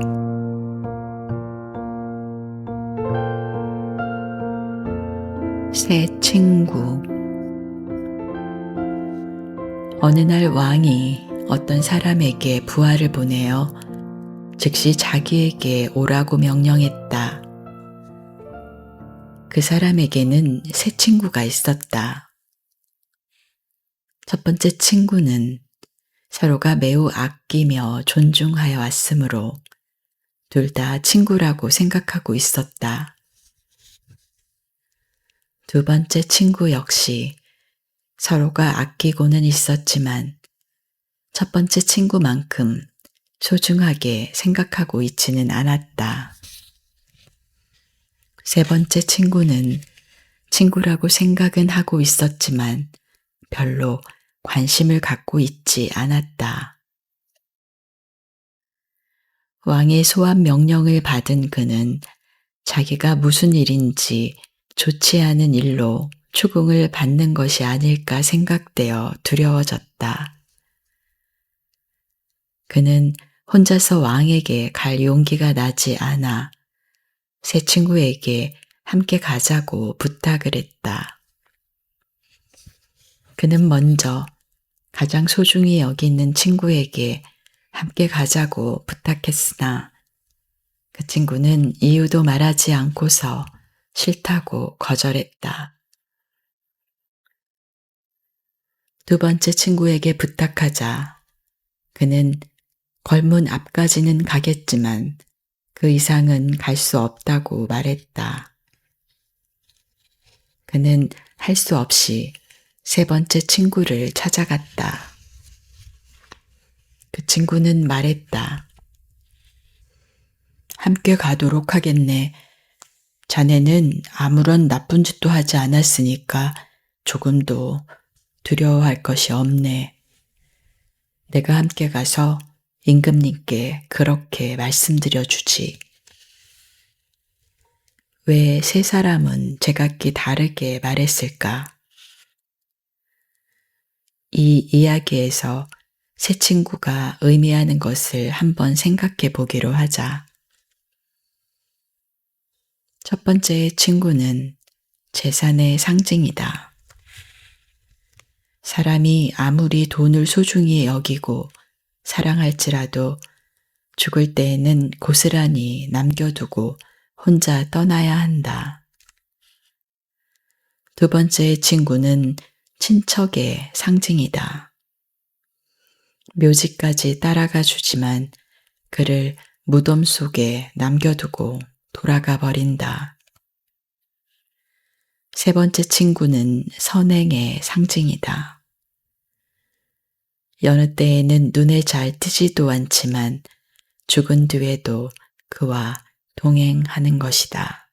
새 친구. 어느 날 왕이 어떤 사람에게 부하를 보내어 즉시 자기에게 오라고 명령했다. 그 사람에게는 새 친구가 있었다. 첫 번째 친구는 서로가 매우 아끼며 존중하여 왔으므로 둘 다 친구라고 생각하고 있었다. 두 번째 친구 역시 서로가 아끼고는 있었지만 첫 번째 친구만큼 소중하게 생각하고 있지는 않았다. 세 번째 친구는 친구라고 생각은 하고 있었지만 별로 관심을 갖고 있지 않았다. 왕의 소환 명령을 받은 그는 자기가 무슨 일인지 좋지 않은 일로 추궁을 받는 것이 아닐까 생각되어 두려워졌다. 그는 혼자서 왕에게 갈 용기가 나지 않아 새 친구에게 함께 가자고 부탁을 했다. 그는 먼저 가장 소중히 여기는 친구에게 함께 가자고 부탁했으나 그 친구는 이유도 말하지 않고서 싫다고 거절했다. 두 번째 친구에게 부탁하자 그는 걸문 앞까지는 가겠지만 그 이상은 갈 수 없다고 말했다. 그는 할 수 없이 세 번째 친구를 찾아갔다. 그 친구는 말했다. 함께 가도록 하겠네. 자네는 아무런 나쁜 짓도 하지 않았으니까 조금도 두려워할 것이 없네. 내가 함께 가서 임금님께 그렇게 말씀드려 주지. 왜 세 사람은 제각기 다르게 말했을까? 이 이야기에서 새 친구가 의미하는 것을 한번 생각해 보기로 하자. 첫 번째 친구는 재산의 상징이다. 사람이 아무리 돈을 소중히 여기고 사랑할지라도 죽을 때에는 고스란히 남겨두고 혼자 떠나야 한다. 두 번째 친구는 친척의 상징이다. 묘지까지 따라가 주지만 그를 무덤 속에 남겨두고 돌아가 버린다. 세 번째 친구는 선행의 상징이다. 여느 때에는 눈에 잘 띄지도 않지만 죽은 뒤에도 그와 동행하는 것이다.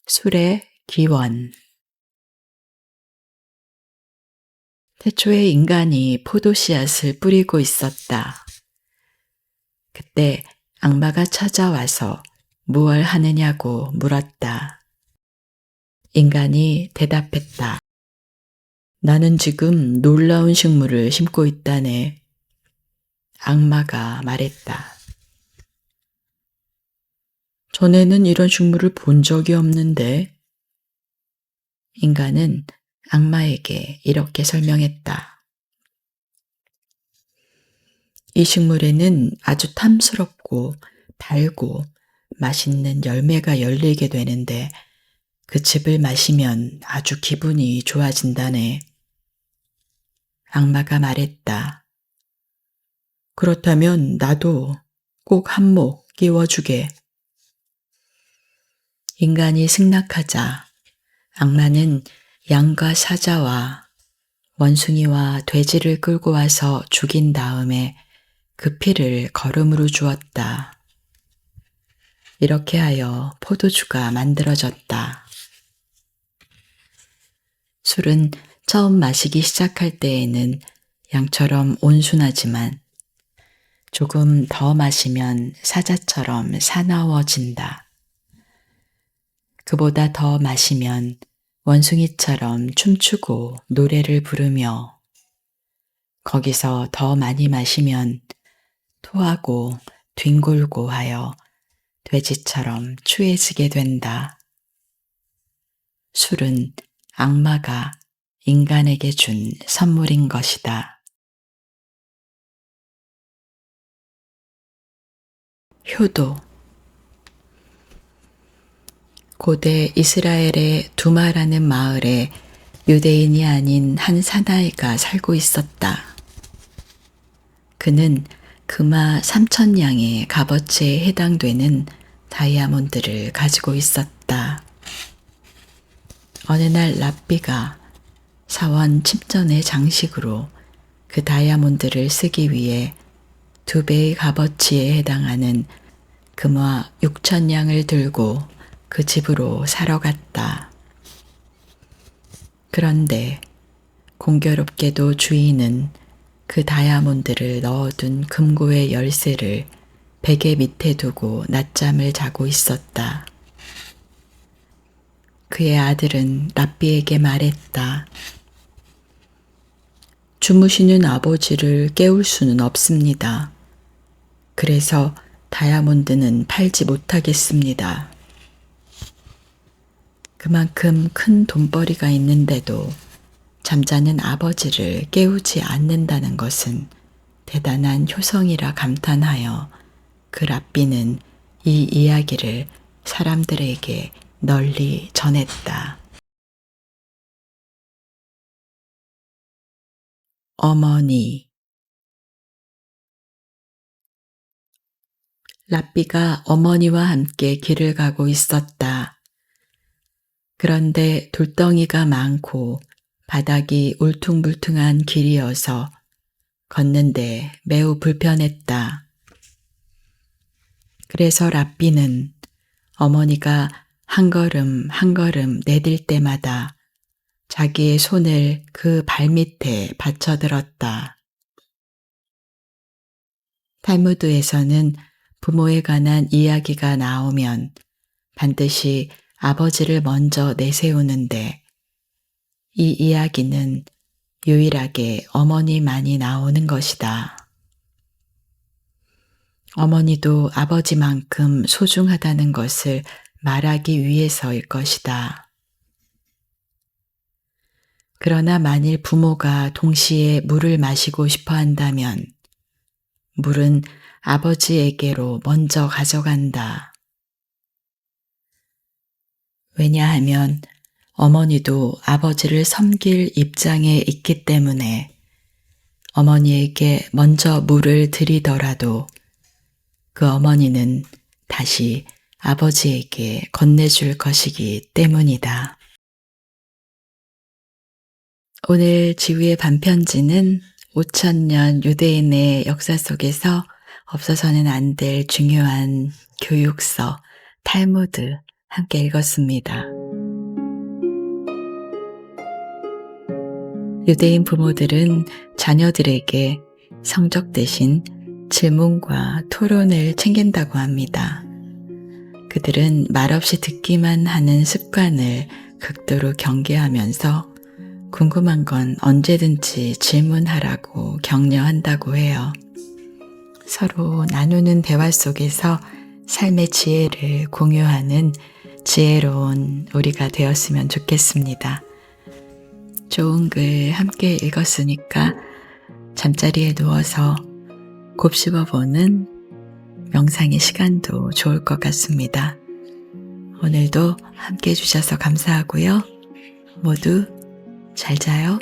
술의 기원. 태초에 인간이 포도씨앗을 뿌리고 있었다. 그때 악마가 찾아와서 무얼 하느냐고 물었다. 인간이 대답했다. 나는 지금 놀라운 식물을 심고 있다네. 악마가 말했다. 전에는 이런 식물을 본 적이 없는데. 인간은 악마에게 이렇게 설명했다. 이 식물에는 아주 탐스럽고 달고 맛있는 열매가 열리게 되는데 그 즙을 마시면 아주 기분이 좋아진다네. 악마가 말했다. 그렇다면 나도 꼭 한 목 끼워주게. 인간이 승낙하자 악마는 양과 사자와 원숭이와 돼지를 끌고 와서 죽인 다음에 그 피를 거름으로 주었다. 이렇게 하여 포도주가 만들어졌다. 술은 처음 마시기 시작할 때에는 양처럼 온순하지만 조금 더 마시면 사자처럼 사나워진다. 그보다 더 마시면 원숭이처럼 춤추고 노래를 부르며 거기서 더 많이 마시면 토하고 뒹굴고 하여 돼지처럼 추해지게 된다. 술은 악마가 인간에게 준 선물인 것이다. 효도. 고대 이스라엘의 두마라는 마을에 유대인이 아닌 한 사나이가 살고 있었다. 그는 금화 3,000냥의 값어치에 해당되는 다이아몬드를 가지고 있었다. 어느 날 랍비가 사원 침전의 장식으로 그 다이아몬드를 쓰기 위해 2배의 값어치에 해당하는 금화 6,000냥을 들고 그 집으로 사러 갔다. 그런데 공교롭게도 주인은 그 다이아몬드를 넣어둔 금고의 열쇠를 베개 밑에 두고 낮잠을 자고 있었다. 그의 아들은 랍비에게 말했다. 주무시는 아버지를 깨울 수는 없습니다. 그래서 다이아몬드는 팔지 못하겠습니다. 그만큼 큰 돈벌이가 있는데도 잠자는 아버지를 깨우지 않는다는 것은 대단한 효성이라 감탄하여 그 랍비는 이 이야기를 사람들에게 널리 전했다. 어머니. 랍비가 어머니와 함께 길을 가고 있었다. 그런데 돌덩이가 많고 바닥이 울퉁불퉁한 길이어서 걷는데 매우 불편했다. 그래서 랍비는 어머니가 한 걸음 한 걸음 내딜 때마다 자기의 손을 그 발밑에 받쳐들었다. 탈무드에서는 부모에 관한 이야기가 나오면 반드시 아버지를 먼저 내세우는데 이 이야기는 유일하게 어머니만이 나오는 것이다. 어머니도 아버지만큼 소중하다는 것을 말하기 위해서일 것이다. 그러나 만일 부모가 동시에 물을 마시고 싶어 한다면 물은 아버지에게로 먼저 가져간다. 왜냐하면 어머니도 아버지를 섬길 입장에 있기 때문에 어머니에게 먼저 물을 드리더라도 그 어머니는 다시 아버지에게 건네줄 것이기 때문이다. 오늘 지우의 반편지는 5000년 유대인의 역사 속에서 없어서는 안 될 중요한 교육서 탈무드 함께 읽었습니다. 유대인 부모들은 자녀들에게 성적 대신 질문과 토론을 챙긴다고 합니다. 그들은 말없이 듣기만 하는 습관을 극도로 경계하면서 궁금한 건 언제든지 질문하라고 격려한다고 해요. 서로 나누는 대화 속에서 삶의 지혜를 공유하는 지혜로운 우리가 되었으면 좋겠습니다. 좋은 글 함께 읽었으니까 잠자리에 누워서 곱씹어보는 명상의 시간도 좋을 것 같습니다. 오늘도 함께 해주셔서 감사하고요. 모두 잘 자요.